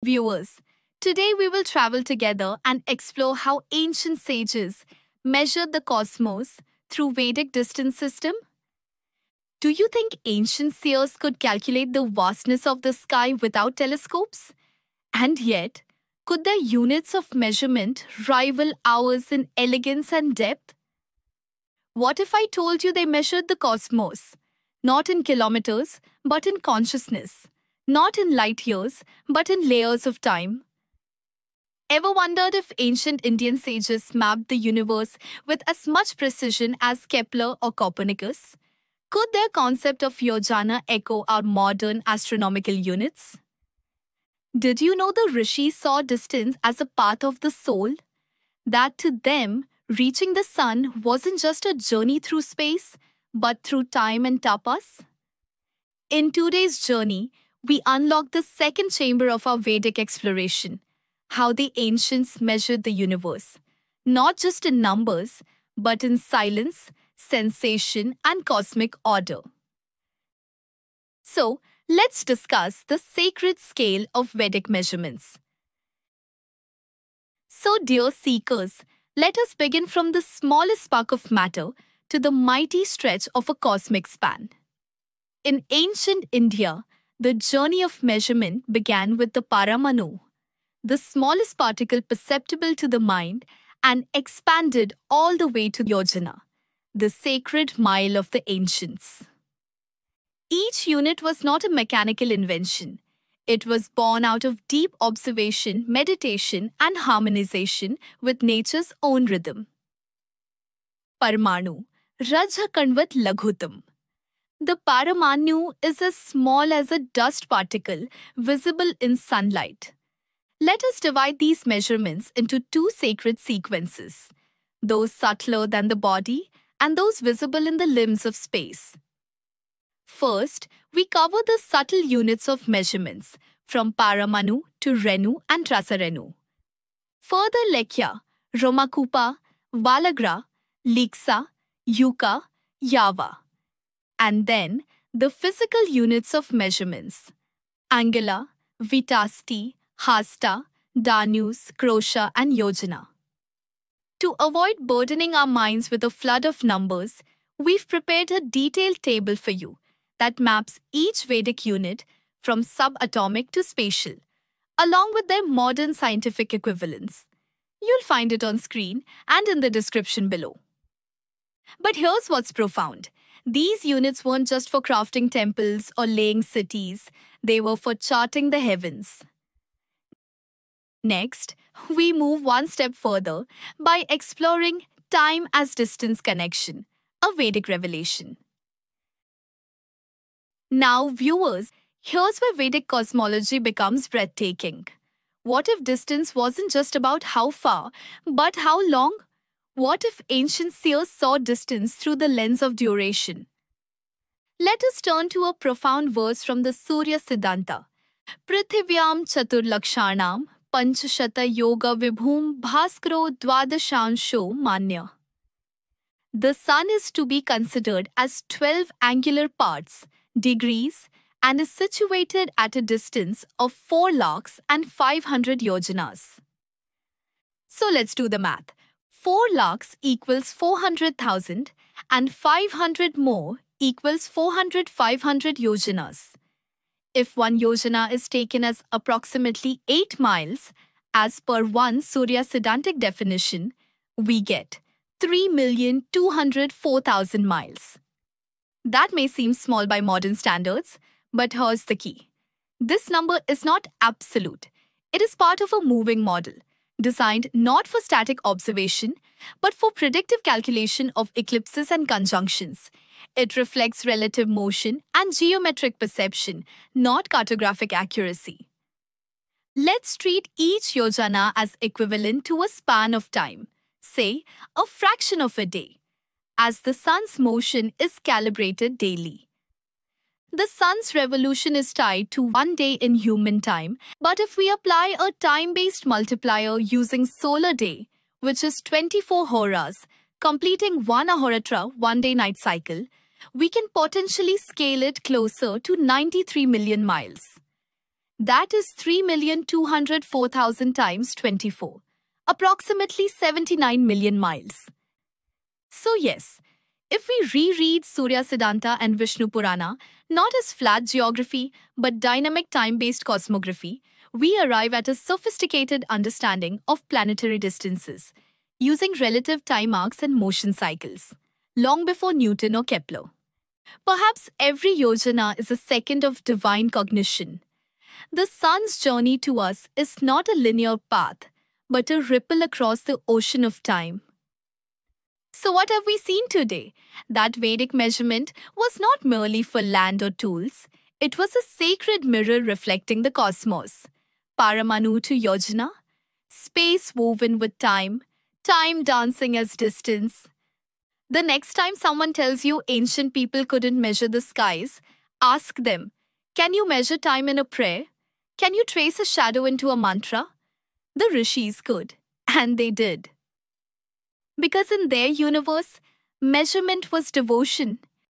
Viewers, today we will travel together and explore how ancient sages measured the cosmos through Vedic distance system. Do you think ancient seers could calculate the vastness of the sky without telescopes? And yet, could their units of measurement rival ours in elegance and depth? What if I told you they measured the cosmos, not in kilometers, but in consciousness, not in light years, but in layers of time? Ever wondered if ancient Indian sages mapped the universe with as much precision as Kepler or Copernicus? Could their concept of yojana echo our modern astronomical units? Did you know the rishis saw distance as a path of the soul? That to them, reaching the sun wasn't just a journey through space, but through time and tapas? In today's journey, we unlock the second chamber of our Vedic exploration, how the ancients measured the universe, not just in numbers, but in silence, sensation, and cosmic order. So, let's discuss the sacred scale of Vedic measurements. So, dear seekers, let us begin from the smallest spark of matter to the mighty stretch of a cosmic span. In ancient India, the journey of measurement began with the Paramanu, the smallest particle perceptible to the mind, and expanded all the way to Yojana, the sacred mile of the ancients. Each unit was not a mechanical invention. It was born out of deep observation, meditation, and harmonization with nature's own rhythm. Parmanu, Rajha Kanvat Laghutam. The Paramanu is as small as a dust particle visible in sunlight. Let us divide these measurements into two sacred sequences, those subtler than the body and those visible in the limbs of space. First, we cover the subtle units of measurements from Paramanu to Renu and Rasarenu. Further Lekya, Romakupa, Valagra, Liksa, Yuka, Yava. And then the physical units of measurements, Angula, Vitasti, Hasta, Danus, Krosha, and Yojana. To avoid burdening our minds with a flood of numbers, we've prepared a detailed table for you that maps each Vedic unit from subatomic to spatial, along with their modern scientific equivalents. You'll find it on screen and in the description below. But here's what's profound. These units weren't just for crafting temples or laying cities, they were for charting the heavens. Next, we move one step further by exploring time as distance connection, a Vedic revelation. Now, viewers, here's where Vedic cosmology becomes breathtaking. What if distance wasn't just about how far, but how long? What if ancient seers saw distance through the lens of duration? Let us turn to a profound verse from the Surya Siddhanta. Prithivyam chaturlakshanam panchashata yoga vibhum bhaskaro dvadashansho manya. The sun is to be considered as 12 angular parts, degrees, and is situated at a distance of 4 lakhs and 500 yojanas. So let's do the math. 4 lakhs equals 400,000 and 500 more equals 500 yojanas. If one yojana is taken as approximately 8 miles, as per one Surya Siddhantic definition, we get 3,204,000 miles. That may seem small by modern standards, but here's the key. This number is not absolute. It is part of a moving model, designed not for static observation, but for predictive calculation of eclipses and conjunctions. It reflects relative motion and geometric perception, not cartographic accuracy. Let's treat each yojana as equivalent to a span of time, say, a fraction of a day, as the sun's motion is calibrated daily. The sun's revolution is tied to 1 day in human time, but if we apply a time-based multiplier using solar day, which is 24 horas, completing 1 Ahoratra 1-day night cycle, we can potentially scale it closer to 93 million miles. That is 3,204,000 times 24, approximately 79 million miles. So yes, if we reread Surya Siddhanta and Vishnu Purana, not as flat geography but dynamic time-based cosmography, we arrive at a sophisticated understanding of planetary distances, using relative time arcs and motion cycles, long before Newton or Kepler. Perhaps every yojana is a second of divine cognition. The sun's journey to us is not a linear path, but a ripple across the ocean of time. So what have we seen today? That Vedic measurement was not merely for land or tools. It was a sacred mirror reflecting the cosmos. Paramanu to yojana, space woven with time, time dancing as distance. The next time someone tells you ancient people couldn't measure the skies, ask them, can you measure time in a prayer? Can you trace a shadow into a mantra? The rishis could, and they did. Because in their universe, measurement was devotion.